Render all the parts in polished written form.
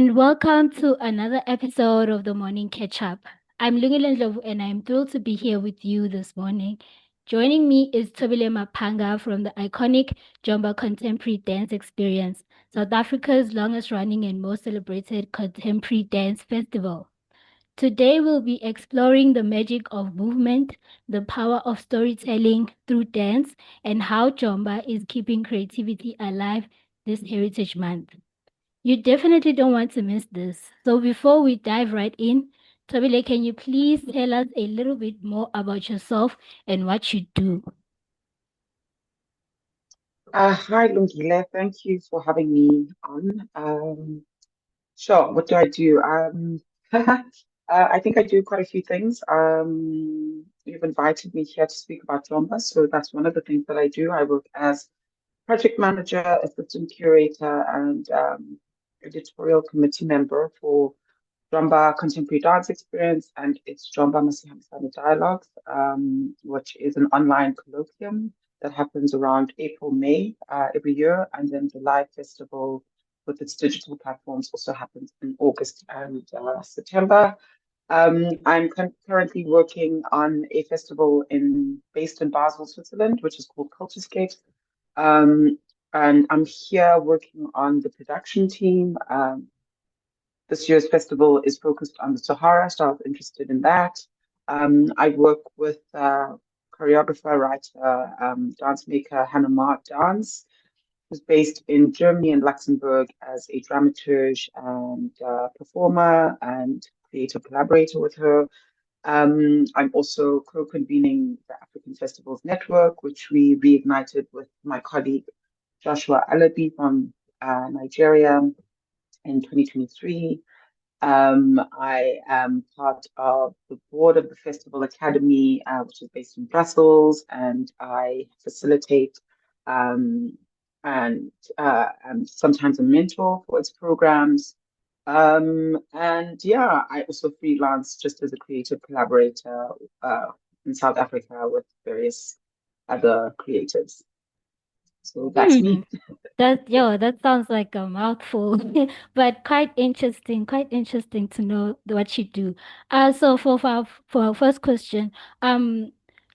and welcome to another episode of the Morning Catch Up. I'm Lungile Ndlovu and I'm thrilled to be here with you this morning. Joining me is Thobile Maphanga from the iconic JOMBA Contemporary Dance Experience, South Africa's longest running and most celebrated contemporary dance festival. Today we'll be exploring the magic of movement, the power of storytelling through dance, and how JOMBA is keeping creativity alive this Heritage Month. You definitely don't want to miss this. So before we dive right in, Tobile, can you please tell us a little bit more about yourself and what you do? Hi, Lungile. Thank you for having me on. Sure, what do I do? I think I do quite a few things. You've invited me here to speak about Jomba, so that's one of the things that I do. I work as project manager, assistant curator, and editorial committee member for Jomba Contemporary Dance Experience and its Jomba Masihambisane Dialogues, which is an online colloquium that happens around April, May every year. And then the live festival with its digital platforms also happens in August and September. Currently working on a festival based in Basel, Switzerland, which is called Culturescape. Um, and I'm here working on the production team. This year's festival is focused on the Sahara, so I was interested in that. I work with choreographer, writer, dance maker Hannah Mart Dance, who's based in Germany and Luxembourg as a dramaturge and performer and creative collaborator with her. I'm also co-convening the African Festivals Network, which we reignited with my colleague Joshua Alabi from Nigeria in 2023. I am part of the board of the Festival Academy, which is based in Brussels, and I facilitate um, and am sometimes a mentor for its programs. And yeah, I also freelance just as a creative collaborator uh, in South Africa with various other creatives. So that's Hmm. me. That sounds like a mouthful, but quite interesting to know what you do. So for our first question, um,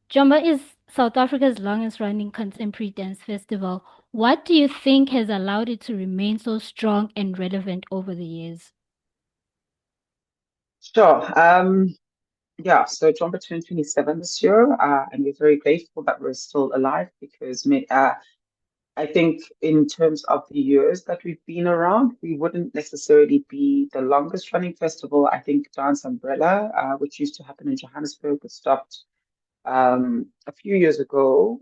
Jumba is South Africa's longest running contemporary dance festival. What do you think has allowed it to remain so strong and relevant over the years? Sure. Yeah, so JOMBA 2027 this year, and we're very grateful that we're still alive because I think in terms of the years that we've been around, we wouldn't necessarily be the longest running festival. I think Dance Umbrella, which used to happen in Johannesburg, but stopped a few years ago,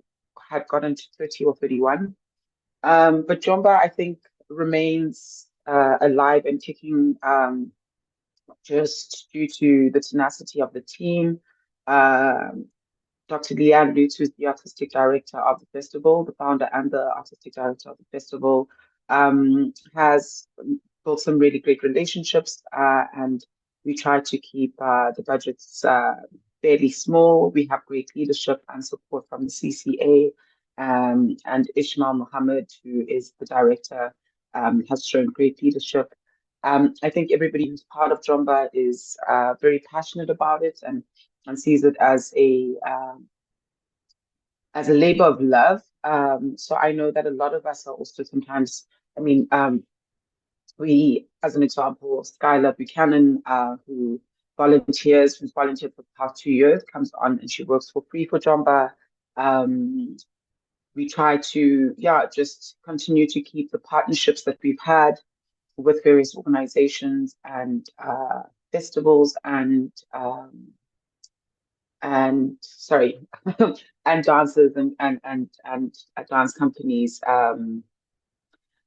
had gotten to 30 or 31. But JOMBA, I think, remains alive and kicking. Just due to the tenacity of the team. Um, Dr. Leanne Lutz, who's the artistic director of the festival, the founder and the artistic director of the festival, has built some really great relationships, and we try to keep the budgets fairly small. We have great leadership and support from the CCA, and Ishmael Mohammed, who is the director, has shown great leadership. I think everybody who's part of Jomba is very passionate about it and sees it as a labor of love. So I know that a lot of us are also sometimes, I mean, as an example, Skylar Buchanan, who's volunteered for the past 2 years, comes on and she works for free for Jomba. Um, we try to, yeah, just continue to keep the partnerships that we've had with various organizations and festivals and sorry and dancers and dance companies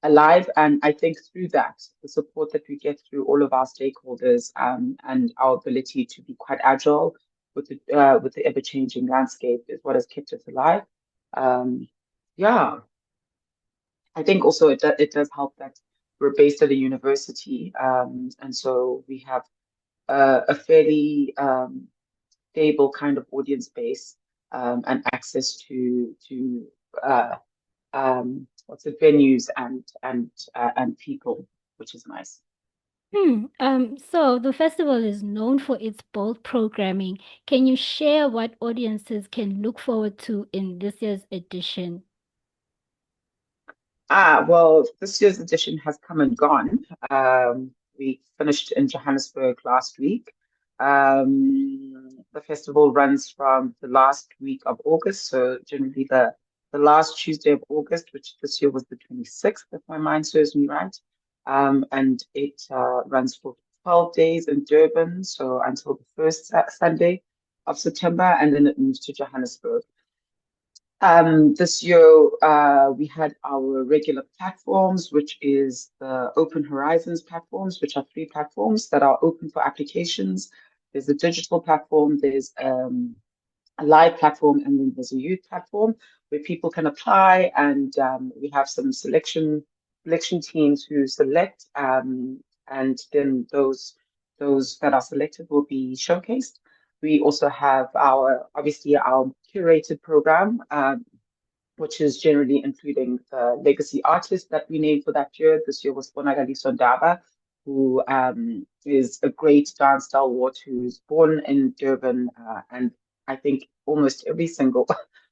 alive. And I think through that, the support that we get through all of our stakeholders and our ability to be quite agile with the ever changing landscape is what has kept us alive. Um, yeah, I think also it does help that we're based at a university, and so we have a fairly stable kind of audience base and access to what's it, venues and people, which is nice. So the festival is known for its bold programming. Can you share what audiences can look forward to in this year's edition? Well, this year's edition has come and gone. We finished in Johannesburg last week. The festival runs from the last week of August, so generally the last Tuesday of August, which this year was the 26th, if my mind serves me right. And it runs for 12 days in Durban, so until the first Sunday of September, and then it moves to Johannesburg. This year, we had our regular platforms, which is the Open Horizons platforms, which are three platforms that are open for applications. There's a digital platform, there's a live platform, and then there's a youth platform where people can apply, and we have some selection teams who select, and then those that are selected will be showcased. We also have our obviously our curated program, which is generally including the legacy artist that we named for that year. This year was Bonagaliso Ndaba, who is a great dance stalwart who's born in Durban, and I think almost every single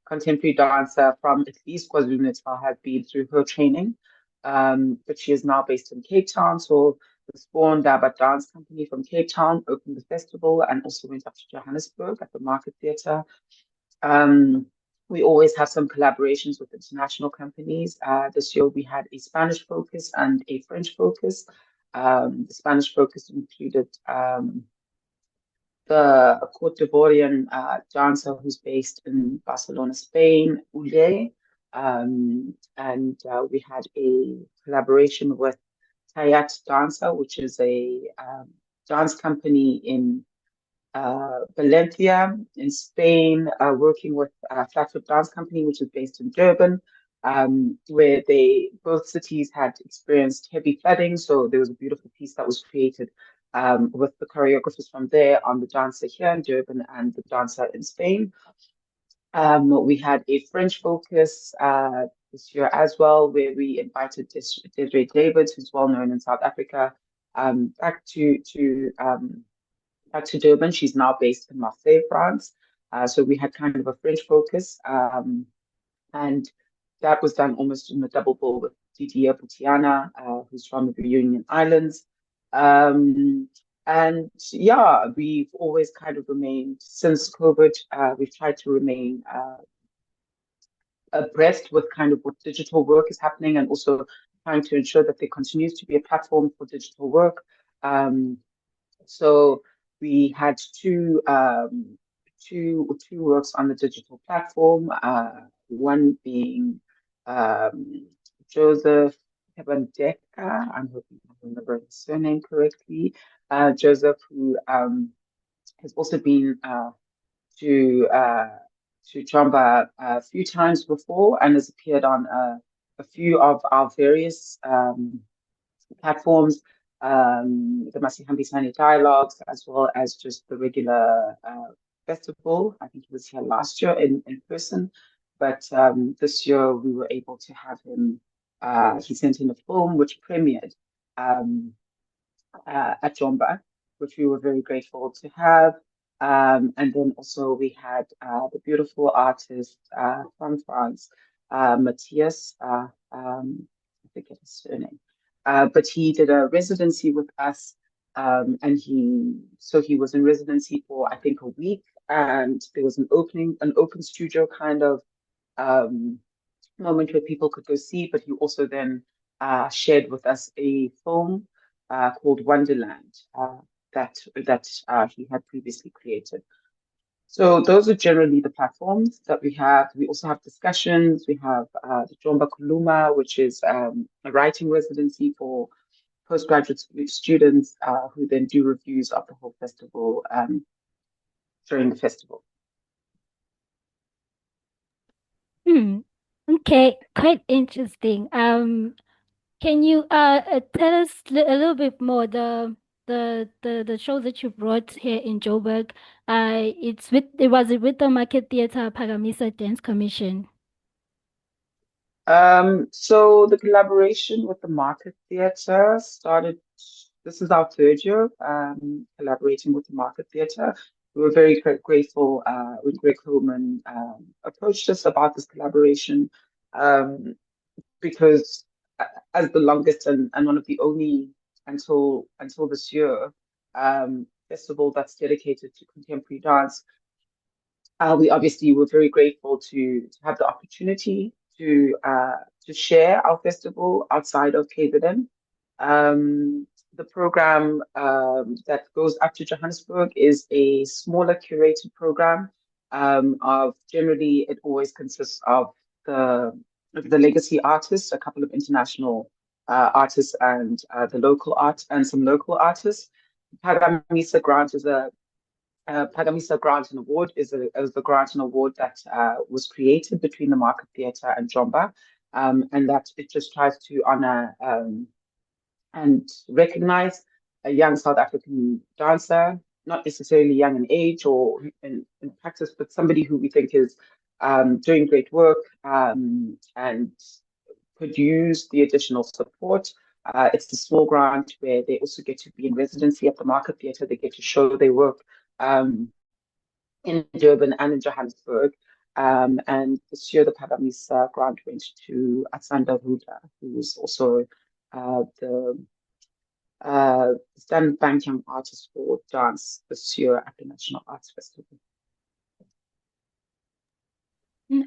contemporary dancer from at least KwaZulu-Natal has been through her training. But she is now based in Cape Town, so the Spawn Daba Dance Company from Cape Town opened the festival and also went up to Johannesburg at the Market Theatre. um, we always have some collaborations with international companies. This year we had a Spanish focus and a French focus. The Spanish focus included the Cote d'Ivoirian dancer who's based in Barcelona, Spain, Ulle. And we had a collaboration with Tayat Dancer, which is a dance company in Valencia in Spain, working with Flatfoot Dance Company, which is based in Durban, where they both cities had experienced heavy flooding. So there was a beautiful piece that was created with the choreographers from there on the dancer here in Durban and the dancer in Spain. We had a French focus this year as well, where we invited Desiree David, who's well known in South Africa, back to Durban. She's now based in Marseille, France. So we had kind of a French focus, and that was done almost in a double bill with Didier Boutiana, who's from the Reunion Islands. Um, and yeah, we've always kind of remained, since COVID, we've tried to remain abreast with kind of what digital work is happening and also trying to ensure that there continues to be a platform for digital work. Um, so we had two works on the digital platform. One being Joseph Hebandeka. I'm hoping I remember his surname correctly. Joseph, who has also been to JOMBA a few times before and has appeared on a few of our various platforms, the Masihambisani dialogues, as well as just the regular festival. I think he was here last year in person, but this year we were able to have him. He sent in a film which premiered um, at JOMBA, which we were very grateful to have. And then also we had the beautiful artist from France, Matthias. I forget his surname, but he did a residency with us, and he was in residency for I think a week, and there was an open studio kind of um, moment where people could go see, but he also then shared with us a film called Wonderland that he had previously created. So those are generally the platforms that we have. We also have discussions. We have the Jomba Kuluma, which is a writing residency for postgraduate students who then do reviews of the whole festival during the festival. Hmm. Okay, quite interesting. Can you tell us a little bit more the show that you brought here in Joburg? It was with the Market Theatre Pagamisa Dance Commission. So the collaboration with the Market Theatre started. this is our third year collaborating with the Market Theatre. We were very grateful when Greg Hillman approached us about this collaboration um, because as the longest and one of the only until this year festival that's dedicated to contemporary dance, we obviously were very grateful to have the opportunity to share our festival outside of KZN. The program that goes up to Johannesburg is a smaller curated program. Of generally, it always consists of the legacy artists, a couple of international artists, and the local art and some local artists. Pagamisa Grant is a Pagamisa Grant and Award is the grant and award that was created between the Market Theatre and JOMBA, and that it just tries to honor and recognize a young South African dancer, not necessarily young in age or in practice, but somebody who we think is doing great work and could use the additional support. It's a small grant where they also get to be in residency at the Market Theatre. They get to show their work um, in Durban and in Johannesburg. And this year, the Paramisa grant went to Asanda Ruda, who is also the Standard Bank Young Artist for Dance this year at the National Arts Festival.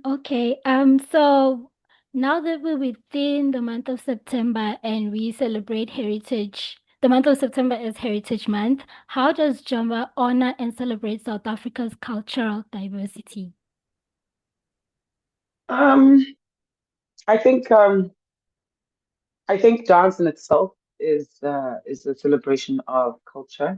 Okay. So now that we're within the month of September and we celebrate Heritage, the month of September is Heritage Month, how does JOMBA honor and celebrate South Africa's cultural diversity? Um, I think I think dance in itself is a celebration of culture.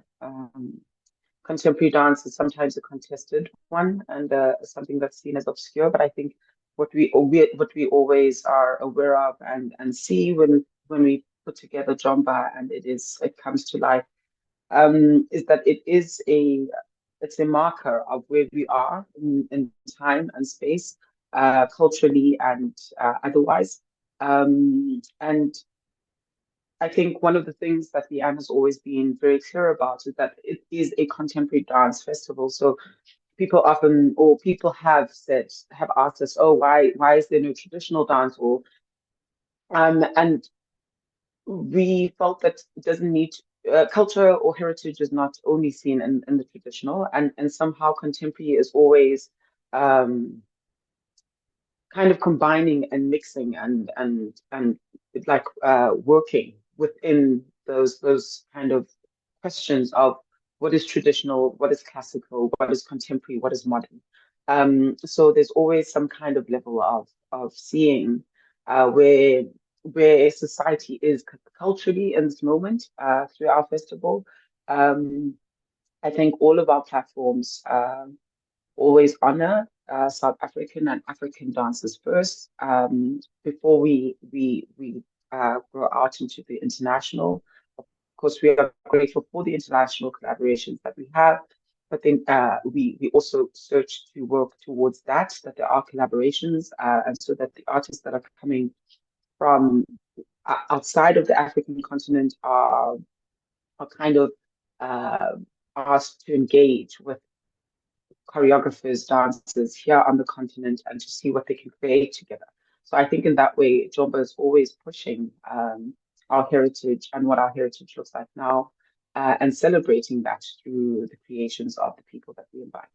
Contemporary dance is sometimes a contested one and something that's seen as obscure. But I think what we always are aware of and see when we put together Jomba and it comes to life is that it's a marker of where we are in time and space, culturally and otherwise. And I think one of the things that Leanne has always been very clear about is that it is a contemporary dance festival. So people often, or people have asked us, oh, why is there no traditional dance? Or and we felt that it doesn't need culture or heritage is not only seen in the traditional, and somehow contemporary is always um, kind of combining and mixing and like working within those kind of questions of what is traditional, what is classical, what is contemporary, what is modern. So there's always some kind of level of seeing where society is culturally in this moment through our festival. Um, I think all of our platforms. Always honor South African and African dancers first before we grow out into the international. Of course, we are grateful for the international collaborations that we have, but then we also search to work towards that there are collaborations, and so that the artists that are coming from outside of the African continent are kind of uh, asked to engage with choreographers, dancers here on the continent and to see what they can create together. So I think in that way, Jomba is always pushing our heritage and what our heritage looks like now, and celebrating that through the creations of the people that we invite.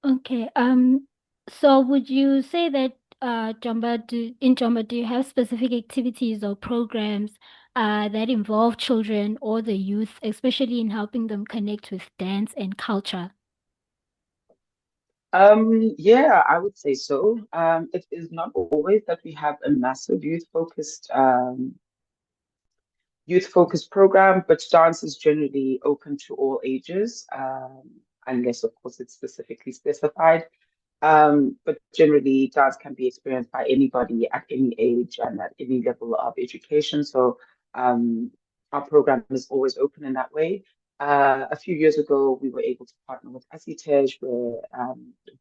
Okay. So would you say that in JOMBA, do you have specific activities or programs that involve children or the youth, especially in helping them connect with dance and culture? Yeah, I would say so. It is not always that we have a massive youth focused program, but dance is generally open to all ages, unless of course it's specifically specified. But generally, dance can be experienced by anybody at any age and at any level of education. So our program is always open in that way. A few years ago, we were able to partner with Asitej, where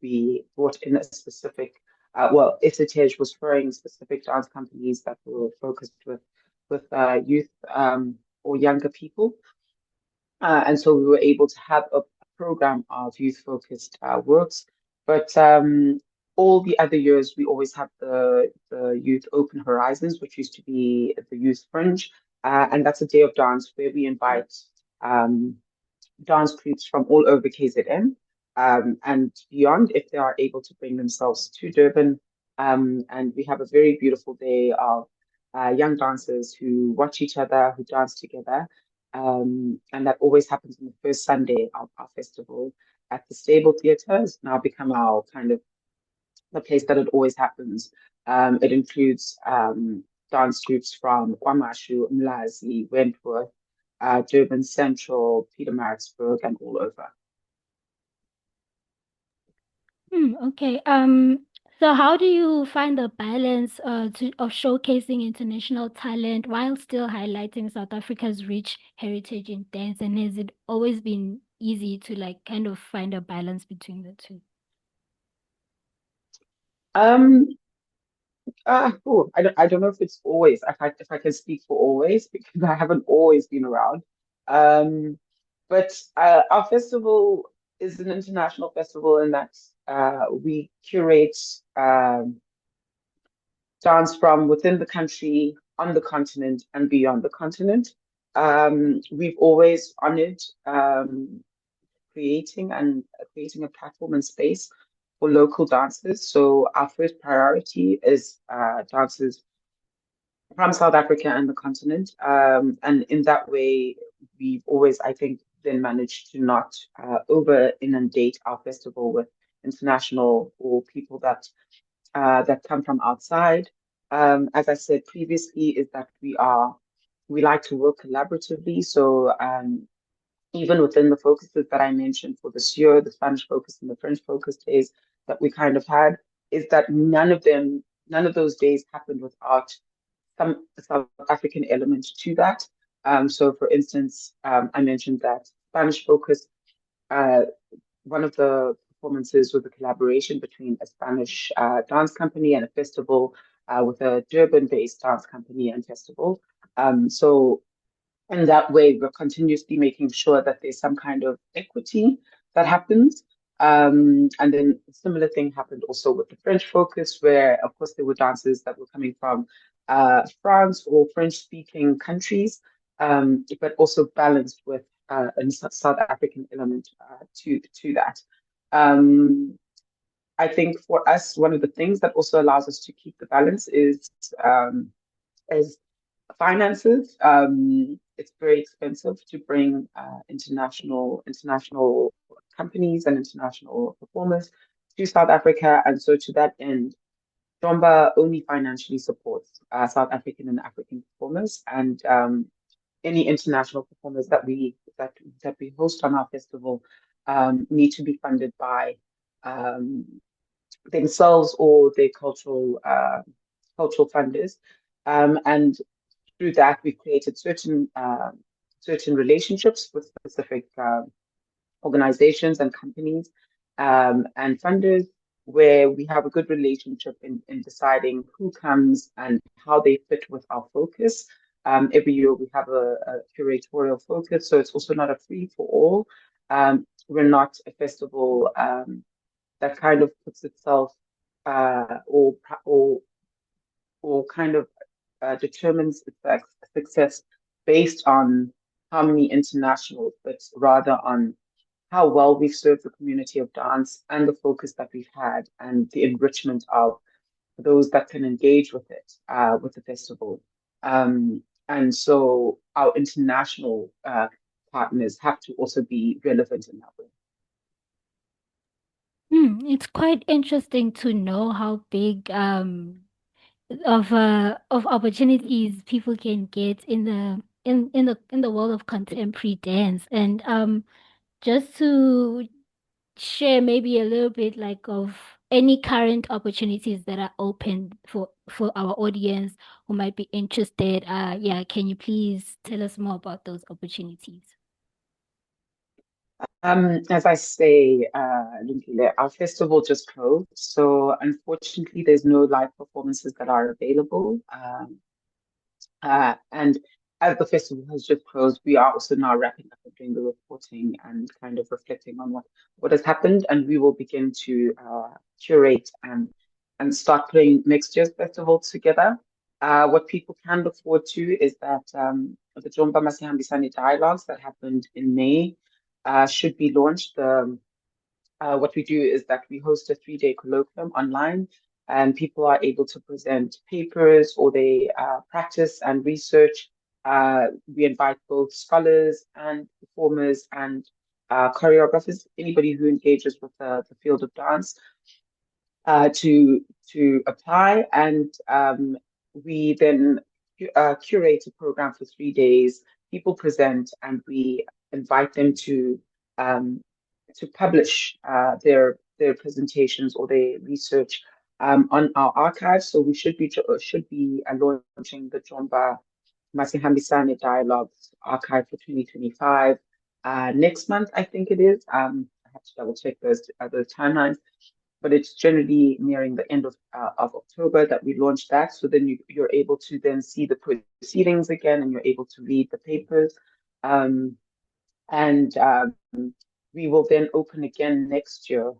we brought in a specific, Asitej was referring specific dance companies that were focused with youth. or younger people. And so we were able to have a program of youth-focused works. But all the other years, we always have the Youth Open Horizons, which used to be the Youth Fringe. And that's a day of dance where we invite um, dance groups from all over KZN and beyond if they are able to bring themselves to Durban. And we have a very beautiful day of young dancers who watch each other, who dance together. And that always happens on the first Sunday of our festival at the Stable Theatre. It's now become our kind of the place that it always happens. It includes dance groups from KwaMashu, Mlazi, Wentworth, Durban Central, Pietermaritzburg, and all over. Okay. So how do you find the balance of showcasing international talent while still highlighting South Africa's rich heritage in dance? And has it always been easy to like kind of find a balance between the two? Um, I don't know if it's always, if I can speak for always, because I haven't always been around. Um, but our festival is an international festival in that we curate dance from within the country, on the continent, and beyond the continent. We've always honored creating a platform and space for local dancers. So our first priority is dancers from South Africa and the continent. And in that way, we've always, I think, then managed to not over inundate our festival with international or people that come from outside. As I said previously, is that we like to work collaboratively. So even within the focuses that I mentioned for this year, the Spanish focus and the French focus days that we kind of had, is that none of those days happened without some South African element to that. So, for instance, I mentioned that Spanish focus, uh, one of the performances was a collaboration between a Spanish dance company and a festival with a Durban-based dance company and festival. So and that way, we're continuously making sure that there's some kind of equity that happens. And then a similar thing happened also with the French focus, where, of course, there were dancers that were coming from France or French-speaking countries, but also balanced with a South African element to that. Um, I think for us, one of the things that also allows us to keep the balance is finances. It's very expensive to bring international companies and international performers to South Africa, and so to that end, Jomba only financially supports South African and African performers, and any international performers that we host on our festival need to be funded by um, themselves or their cultural funders. And through that, we've created certain relationships with specific organizations and companies and funders where we have a good relationship in deciding who comes and how they fit with our focus. Every year we have a curatorial focus, so it's also not a free for all. We're not a festival that kind of puts itself uh, or or or kind of determines its success based on how many internationals, but rather on how well we've served the community of dance and the focus that we've had and the enrichment of those that can engage with it, with the festival. And so our international partners have to also be relevant in that way. It's quite interesting to know how big of opportunities people can get in the world of contemporary dance. And just to share maybe a little bit like of any current opportunities that are open for our audience who might be interested. Yeah, can you please tell us more about those opportunities? As I say, Lungile, our festival just closed, so unfortunately, there's no live performances that are available. And as the festival has just closed, we are also now wrapping up and doing the reporting and kind of reflecting on what has happened, and we will begin to curate and start putting next year's festival together. What people can look forward to is that the Jomba Masihambisani dialogues that happened in May should be launched. What we do is that we host a 3-day colloquium online, and people are able to present papers or they practice and research. We invite both scholars and performers and choreographers, anybody who engages with the field of dance to apply, and we then curate a program for 3 days. People present, and we invite them um, to publish their presentations or their research on our archive. So we should be launching the Jomba Masihambisane Dialogues archive for 2025 next month, I think it is. I have to double check those timelines, but it's generally nearing the end of October that we launch that. So then you're able to then see the proceedings again, and you're able to read the papers. Um, and we will then open again next year.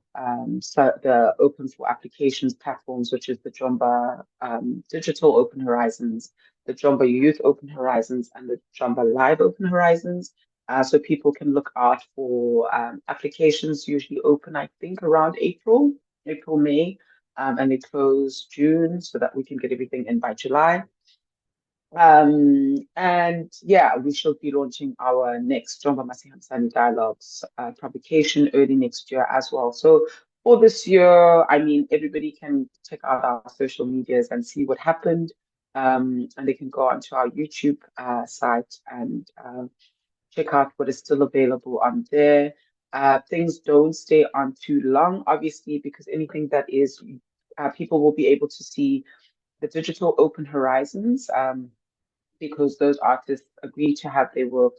So the Open for Applications platforms, which is the Jomba Digital Open Horizons, the Jomba Youth Open Horizons, and the Jomba Live Open Horizons. So people can look out for applications usually open, I think, around April, May, and they close June so that we can get everything in by July. And yeah, we shall be launching our next Jomba Masihambisani Dialogues publication early next year as well. So for this year, I mean, everybody can check out our social medias and see what happened. And they can go onto our YouTube site and check out what is still available on there. Things don't stay on too long, obviously, because anything that is, people will be able to see the digital open horizons. Because those artists agree to have their work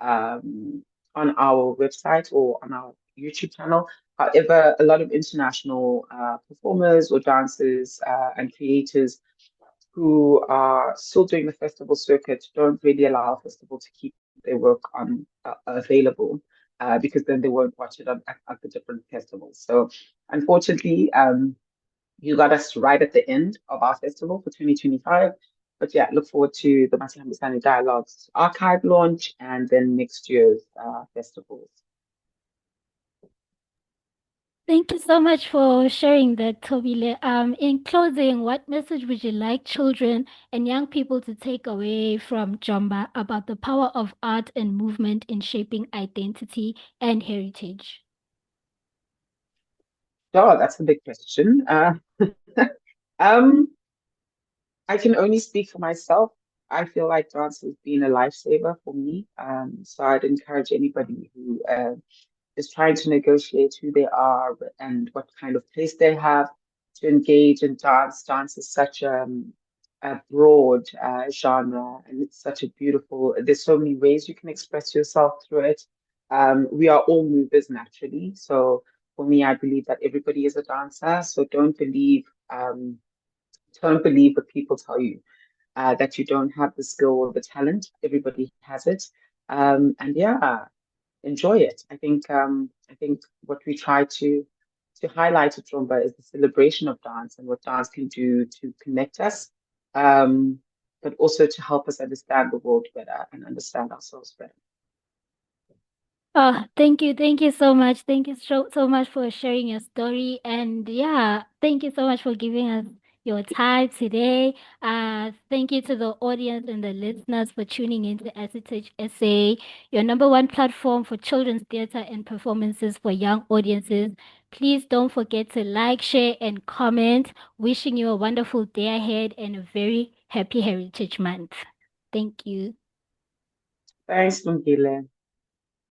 on our website or on our YouTube channel. However, a lot of international performers or dancers and creators who are still doing the festival circuit don't really allow a festival to keep their work on available because then they won't watch it at the different festivals. So unfortunately, you got us right at the end of our festival for 2025. But yeah, look forward to the Massive Understanding Dialogues archive launch and then next year's festivals. Thank you so much for sharing that, Thobile. In closing, what message would you like children and young people to take away from Jomba about the power of art and movement in shaping identity and heritage? Oh, that's a big question. Um, I can only speak for myself. I feel like dance has been a lifesaver for me. So I'd encourage anybody who is trying to negotiate who they are and what kind of place they have to engage in dance. Dance is such a broad genre, and it's such a beautiful. There's so many ways you can express yourself through it. We are all movers naturally, so for me, I believe that everybody is a dancer. So don't believe what people tell you that you don't have the skill or the talent. Everybody has it, and yeah, enjoy it. I think what we try to highlight at Rumba is the celebration of dance and what dance can do to connect us, um, but also to help us understand the world better and understand ourselves better. Oh, thank you. Thank you so much. Thank you so much for sharing your story. And yeah, thank you so much for giving us your time today. Thank you to the audience and the listeners for tuning in to Heritage SA, your number one platform for children's theater and performances for young audiences. Please don't forget to like, share, and comment. Wishing you a wonderful day ahead and a very happy Heritage Month. Thank you. Thanks, Mungile.